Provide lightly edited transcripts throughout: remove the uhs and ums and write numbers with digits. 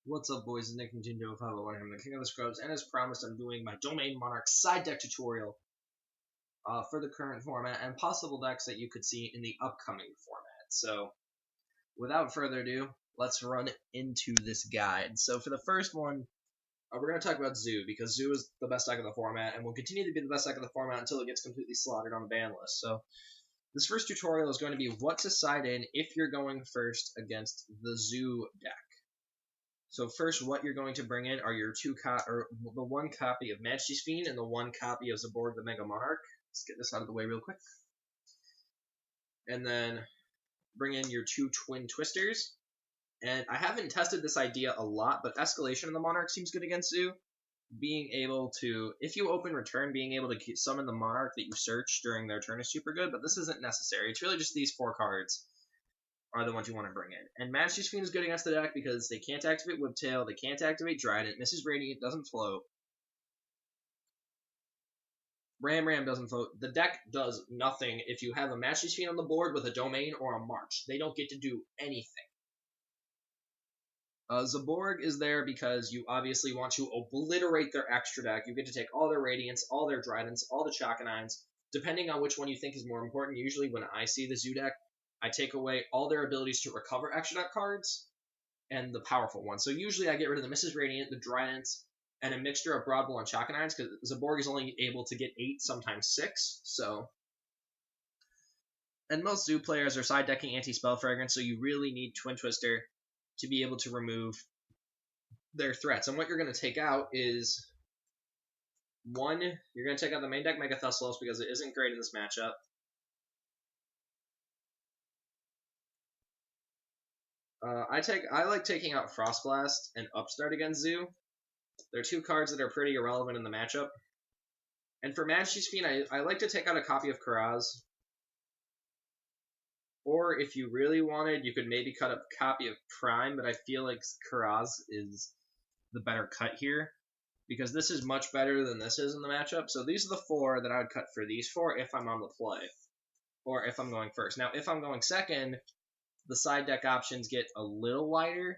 What's up, boys? It's Nick from Team 501. I'm the King of the Scrubs, and as promised, I'm doing my Domain Monarchs side deck tutorial for the current format and possible decks that you could see in the upcoming format. So, without further ado, let's run into this guide. So, for the first one, we're going to talk about Zoo, because Zoo is the best deck of the format, and will continue to be the best deck of the format until it gets completely slaughtered on the ban list. So, this first tutorial is going to be what to side in if you're going first against the Zoo deck. So first, what you're going to bring in are your the one copy of Majesty's Fiend and the one copy of Zaborg the Mega Monarch. Let's get this out of the way real quick. And then bring in your two Twin Twisters. And I haven't tested this idea a lot, but Escalation in the Monarch seems good against Zoo. Being able to, if you open return, being able to summon the Monarch that you search during their turn is super good, but this isn't necessary. It's really just these four cards are the ones you want to bring in. And Majesty's Fiend is good against the deck because they can't activate Whiptail, they can't activate Trident, Mrs. Radiant doesn't float, Ram doesn't float. The deck does nothing if you have a Majesty's Fiend on the board with a Domain or a March. They don't get to do anything. Zaborg is there because you obviously want to obliterate their extra deck. You get to take all their Radiants, all their Tridents, all the Chakanines, depending on which one you think is more important. Usually when I see the Zoo deck, I take away all their abilities to recover extra deck cards and the powerful ones. So usually I get rid of the Mrs. Radiant, the Tridents, and a mixture of Broadbull and Chakanines, because Zaborg is only able to get 8, sometimes 6. So, and most Zoo players are side decking Anti-Spell Fragrance, so you really need Twin Twister to be able to remove their threats. And what you're going to take out is, one, you're going to take out the main deck Mega Thessalos because it isn't great in this matchup. I like taking out Frostblast and Upstart against Zoo. They're two cards that are pretty irrelevant in the matchup. And for Majesty's Fiend, I like to take out a copy of Karaz. Or if you really wanted, you could maybe cut a copy of Prime, but I feel like Karaz is the better cut here, because this is much better than this is in the matchup. So these are the four that I would cut for these four if I'm on the play, or if I'm going first. Now, if I'm going second, the side deck options get a little wider,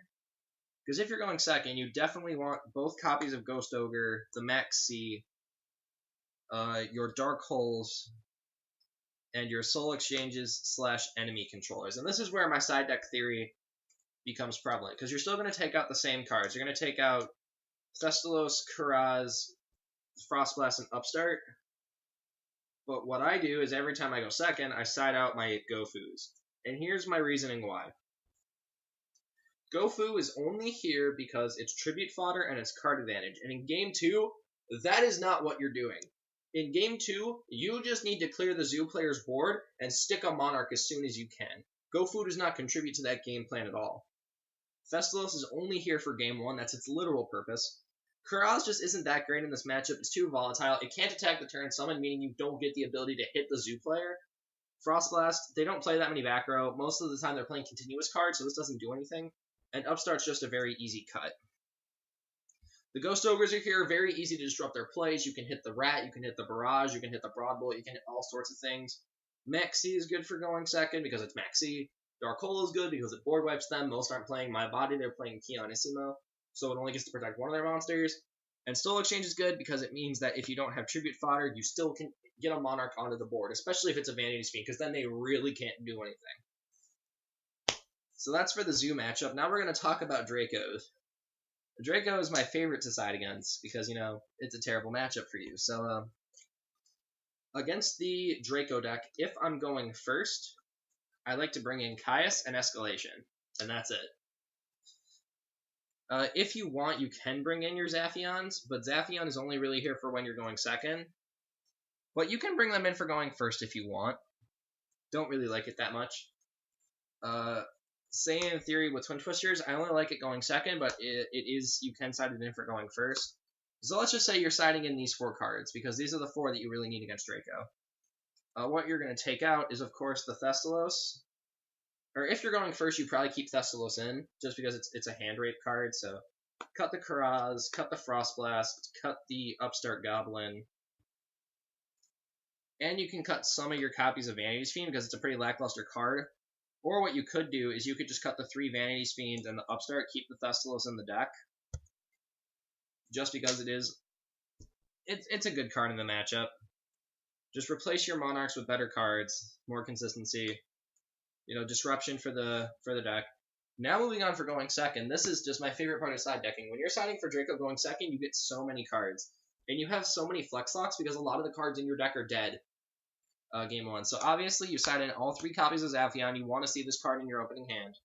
because if you're going second, you definitely want both copies of Ghost Ogre, the Max C, your Dark Holes, and your Soul Exchanges / enemy controllers. And this is where my side deck theory becomes prevalent, because you're still going to take out the same cards. You're going to take out Thessalos, Karaz, Frostblast, and Upstart. But what I do is every time I go second, I side out my Gofus. And here's my reasoning why. Gofu is only here because it's tribute fodder and it's card advantage. And in Game 2, that is not what you're doing. In Game 2, you just need to clear the Zoo player's board and stick a Monarch as soon as you can. Gofu does not contribute to that game plan at all. Thessalos is only here for Game 1. That's its literal purpose. Karaz just isn't that great in this matchup. It's too volatile. It can't attack the turn summon, meaning you don't get the ability to hit the Zoo player. Frostblast, they don't play that many back row. Most of the time they're playing continuous cards, so this doesn't do anything. And Upstart's just a very easy cut. The Ghost Ogres are here, very easy to disrupt their plays. You can hit the Rat, you can hit the Barrage, you can hit the Broadbull, you can hit all sorts of things. Maxi is good for going second because it's Maxi. Dark Hole is good because it board wipes them. Most aren't playing My Body, they're playing Keonissimo, so it only gets to protect one of their monsters. And Soul Exchange is good because it means that if you don't have Tribute Fodder, you still can get a Monarch onto the board, especially if it's a Vanity's Fiend, because then they really can't do anything. So that's for the Zoo matchup. Now we're going to talk about Dracos. Draco is my favorite to side against because, you know, it's a terrible matchup for you. So, against the Draco deck, if I'm going first, I like to bring in Caius and Escalation, and that's it. If you want, you can bring in your Zaphions, but Zaphion is only really here for when you're going second. But you can bring them in for going first if you want. Don't really like it that much. Same in theory with Twin Twisters. I only like it going second, but you can side it in for going first. So let's just say you're siding in these four cards, because these are the four that you really need against Draco. What you're going to take out is, of course, the Thessalos. Or if you're going first, you probably keep Thessalos in, just because it's a hand rape card. So cut the Karaz, cut the Frostblast, cut the Upstart Goblin. And you can cut some of your copies of Vanity's Fiend, because it's a pretty lackluster card. Or what you could do is you could just cut the 3 Vanity's Fiends and the Upstart, keep the Thestalos in the deck. Just because it's a good card in the matchup. Just replace your Monarchs with better cards, more consistency, disruption for the deck. Now moving on for going second, this is just my favorite part of side decking. When you're siding for Draco going second, you get so many cards. And you have so many flex locks because a lot of the cards in your deck are dead game 1. So obviously you side in all 3 copies of Zaphion. You want to see this card in your opening hand.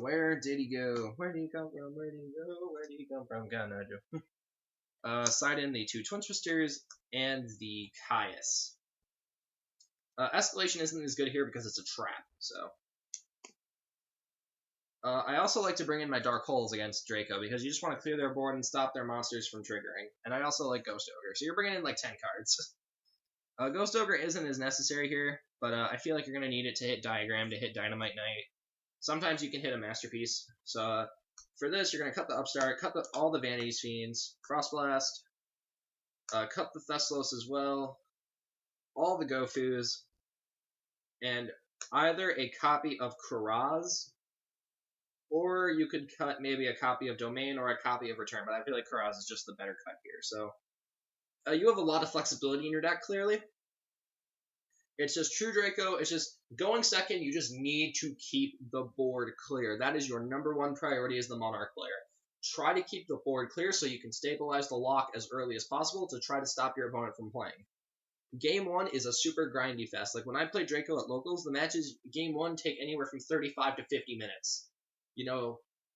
Where did he go? Where did he come from? Where did he go? Where did he come from? God, no, side in the 2 Twin Twisters and the Caius. Escalation isn't as good here because it's a trap, so. I also like to bring in my Dark Holes against Draco because you just want to clear their board and stop their monsters from triggering. And I also like Ghost Ogre, so you're bringing in like 10 cards. Ghost Ogre isn't as necessary here, but I feel like you're going to need it to hit Diagram, to hit Dynamite Knight. Sometimes you can hit a Masterpiece. So for this, you're going to cut the Upstart, cut all the Vanity's Fiends, Frost Blast, cut the Thestalos as well, all the Gofus, and either a copy of Karaz, or you could cut maybe a copy of Domain or a copy of Return, but I feel like Karaz is just the better cut here. So you have a lot of flexibility in your deck, clearly. It's just True Draco. It's just going second, you just need to keep the board clear. That is your #1 priority as the Monarch player. Try to keep the board clear so you can stabilize the lock as early as possible to try to stop your opponent from playing. Game 1 is a super grindy fest. Like when I play Draco at locals, the matches game 1 take anywhere from 35 to 50 minutes.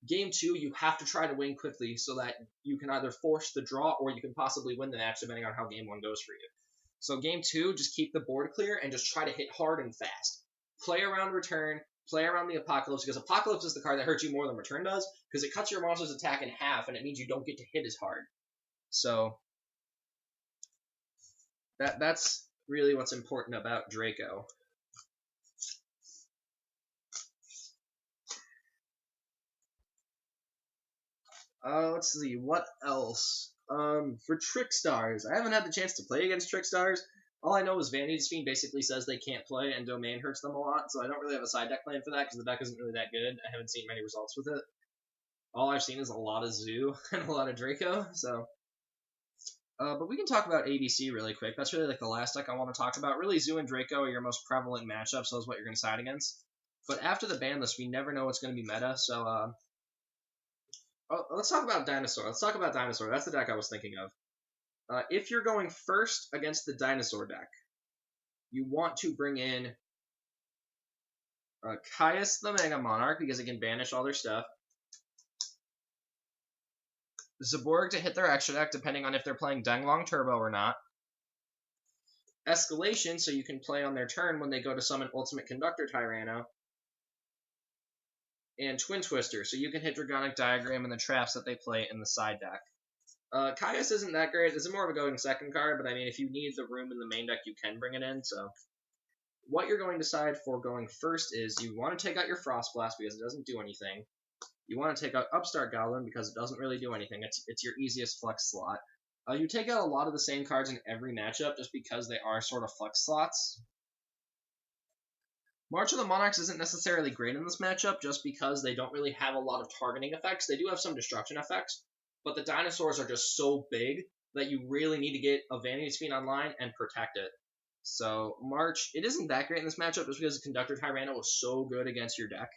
Game 2, you have to try to win quickly so that you can either force the draw or you can possibly win the match depending on how game 1 goes for you. So game 2, just keep the board clear and just try to hit hard and fast. Play around Return, play around the Apocalypse, because Apocalypse is the card that hurts you more than Return does, because it cuts your monster's attack in half and it means you don't get to hit as hard. So that's really what's important about Draco. Let's see, what else? For Trickstars, I haven't had the chance to play against Trickstars. All I know is Vanity's Fiend basically says they can't play, and Domain hurts them a lot, so I don't really have a side deck plan for that, because the deck isn't really that good. I haven't seen many results with it. All I've seen is a lot of Zoo and a lot of Draco, so. But we can talk about ABC really quick. That's really like the last deck I want to talk about. Really, Zoo and Draco are your most prevalent matchups, so that's what you're going to side against. But after the ban list, we never know what's going to be meta, so let's talk about Dinosaur. Let's talk about Dinosaur. That's the deck I was thinking of. If you're going first against the Dinosaur deck, you want to bring in Caius the Mega Monarch because it can banish all their stuff. Zaborg to hit their extra deck depending on if they're playing Denglong Turbo or not. Escalation so you can play on their turn when they go to summon Ultimate Conductor Tyranno. And Twin Twister, so you can hit Dragonic Diagram and the traps that they play in the side deck. Caius isn't that great. It's more of a going second card, but I mean, if you need the room in the main deck, you can bring it in, so. What you're going to decide for going first is you want to take out your Frost Blast because it doesn't do anything. You want to take out Upstart Goblin because it doesn't really do anything. It's your easiest flex slot. You take out a lot of the same cards in every matchup just because they are sort of flex slots. March of the Monarchs isn't necessarily great in this matchup just because they don't really have a lot of targeting effects. They do have some destruction effects, but the dinosaurs are just so big that you really need to get a Vanity's Fiend online and protect it. So March, it isn't that great in this matchup just because Conductor Tyranno was so good against your deck.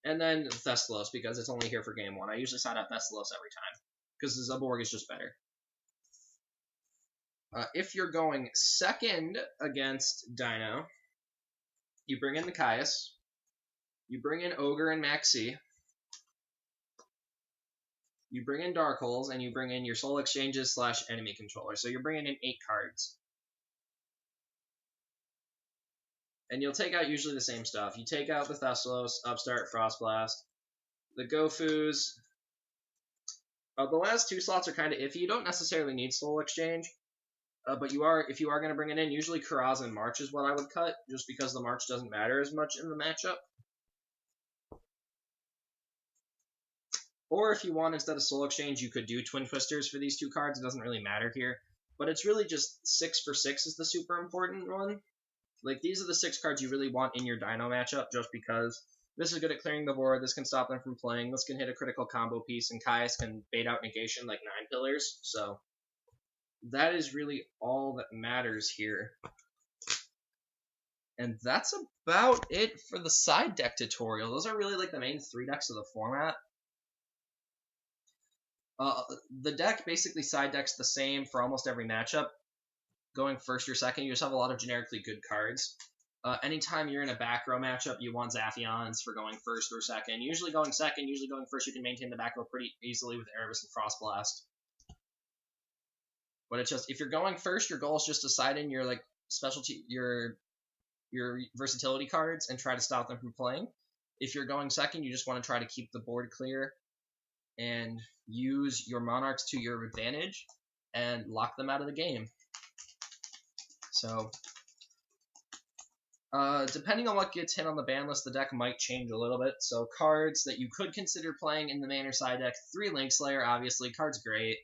And then Thestalos because it's only here for game 1. I usually side out Thestalos every time because the Zaborg is just better. If you're going second against Dino, you bring in the Caius, you bring in Ogre and Maxi, you bring in Dark Holes, and you bring in your Soul Exchanges / Enemy Controller. So you're bringing in 8 cards. And you'll take out usually the same stuff. You take out the Thestalos, Upstart, Frost Blast, the Gofus. The last 2 slots are kind of iffy. You don't necessarily need Soul Exchange. But if you are going to bring it in, usually Karaz and March is what I would cut, just because the March doesn't matter as much in the matchup. Or if you want, instead of Soul Exchange, you could do Twin Twisters for these 2 cards. It doesn't really matter here. But it's really just 6 for 6 is the super important one. Like, these are the 6 cards you really want in your Dino matchup, just because this is good at clearing the board, this can stop them from playing, this can hit a critical combo piece, and Caius can bait out negation like 9 pillars, so that is really all that matters here. And that's about it for the side deck tutorial. Those are really like the main 3 decks of the format. The deck basically side decks the same for almost every matchup. Going first or second, you just have a lot of generically good cards. Anytime you're in a back row matchup, you want Zaphions for going first or second. Usually going second, usually going first, you can maintain the back row pretty easily with Erebus and Frostblast. But it's just, if you're going first, your goal is just to side in your like specialty, your versatility cards and try to stop them from playing. If you're going second, you just want to try to keep the board clear and use your Monarchs to your advantage and lock them out of the game. So, depending on what gets hit on the ban list, the deck might change a little bit. So cards that you could consider playing in the Manor side deck, 3 Link Slayer, obviously, card's great.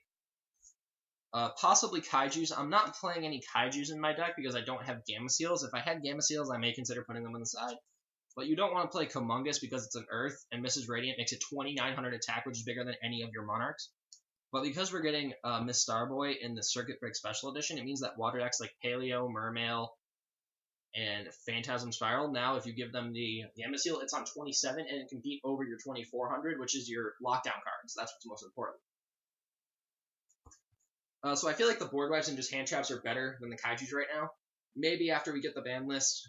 Possibly Kaijus. I'm not playing any Kaijus in my deck because I don't have Gamma Seals. If I had Gamma Seals, I may consider putting them on the side. But you don't want to play Comungus because it's an Earth, and Mrs. Radiant makes it 2,900 attack, which is bigger than any of your Monarchs. But because we're getting Miss Starboy in the Circuit Break Special Edition, it means that water decks like Paleo, Mermail, and Phantasm Spiral, now if you give them the Gamma Seal, it's on 27, and it can beat over your 2,400, which is your lockdown cards. That's what's most important. So I feel like the board wipes and just hand traps are better than the Kaijus right now. Maybe after we get the ban list.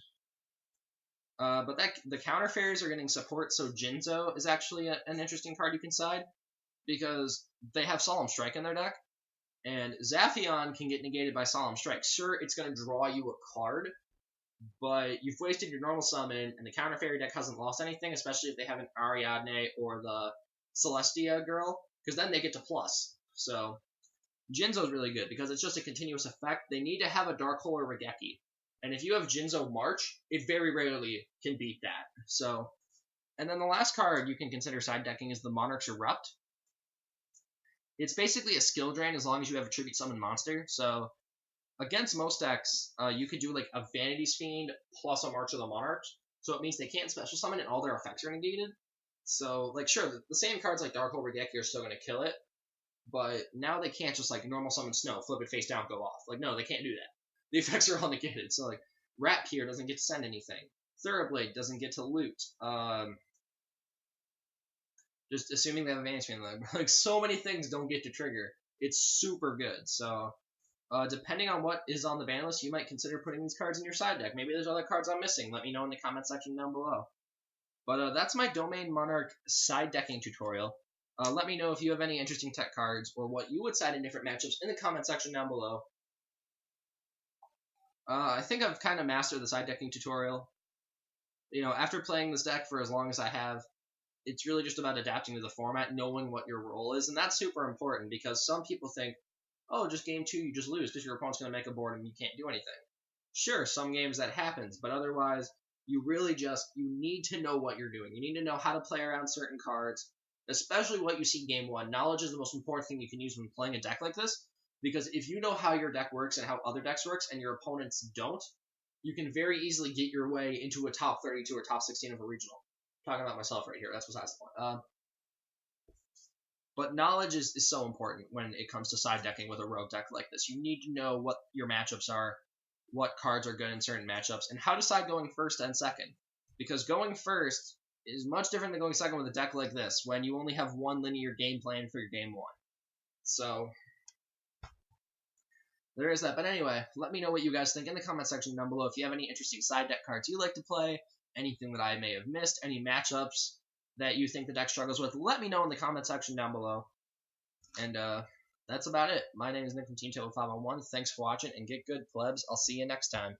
But the counter fairies are getting support, so Jinzo is actually an interesting card you can side, because they have Solemn Strike in their deck, and Zaphion can get negated by Solemn Strike. Sure, it's going to draw you a card, but you've wasted your normal summon, and the counter fairy deck hasn't lost anything, especially if they have an Ariadne or the Celestia girl, because then they get to plus. So Jinzo's really good, because it's just a continuous effect. They need to have a Dark Hole or Regeki. And if you have Jinzo March, it very rarely can beat that. So, and then the last card you can consider side decking is the Monarchs Erupt. It's basically a skill drain as long as you have a Tribute Summon monster. So, against most decks, you could do like a Vanity's Fiend plus a March of the Monarchs. So it means they can't special summon and all their effects are negated. So, like, sure, the same cards like Dark Hole Regeki are still going to kill it. But now they can't just like normal summon Snow, flip it face down, go off. Like, no, they can't do that. The effects are all negated. So, like, Rat Pier doesn't get to send anything. Thoroughblade doesn't get to loot. Just assuming they have a Vanity's Fiend. Like, so many things don't get to trigger. It's super good. So, depending on what is on the ban list, you might consider putting these cards in your side deck. Maybe there's other cards I'm missing. Let me know in the comment section down below. But that's my Domain Monarch side decking tutorial. Let me know if you have any interesting tech cards or what you would side in different matchups in the comment section down below. I think I've kind of mastered the side decking tutorial. You know, after playing this deck for as long as I have, it's really just about adapting to the format, knowing what your role is, and that's super important because some people think, oh, just game 2, you just lose because your opponent's going to make a board and you can't do anything. Sure, some games that happens, but otherwise, you really just, you need to know what you're doing. You need to know how to play around certain cards, especially what you see game 1. Knowledge is the most important thing you can use when playing a deck like this, because if you know how your deck works and how other decks works and your opponents don't, you can very easily get your way into a top 32 or top 16 of a regional. I'm talking about myself right here. That's besides the point. But knowledge is so important when it comes to side decking with a rogue deck like this. You need to know what your matchups are, what cards are good in certain matchups, and how to decide going first and second. Because going first is much different than going second with a deck like this, when you only have one linear game plan for your game 1. So there is that. But anyway, let me know what you guys think in the comment section down below. If you have any interesting side deck cards you like to play, anything that I may have missed, any matchups that you think the deck struggles with, let me know in the comment section down below. And that's about it. My name is Nick from Team Table 501. Thanks for watching, and get good, plebs. I'll see you next time.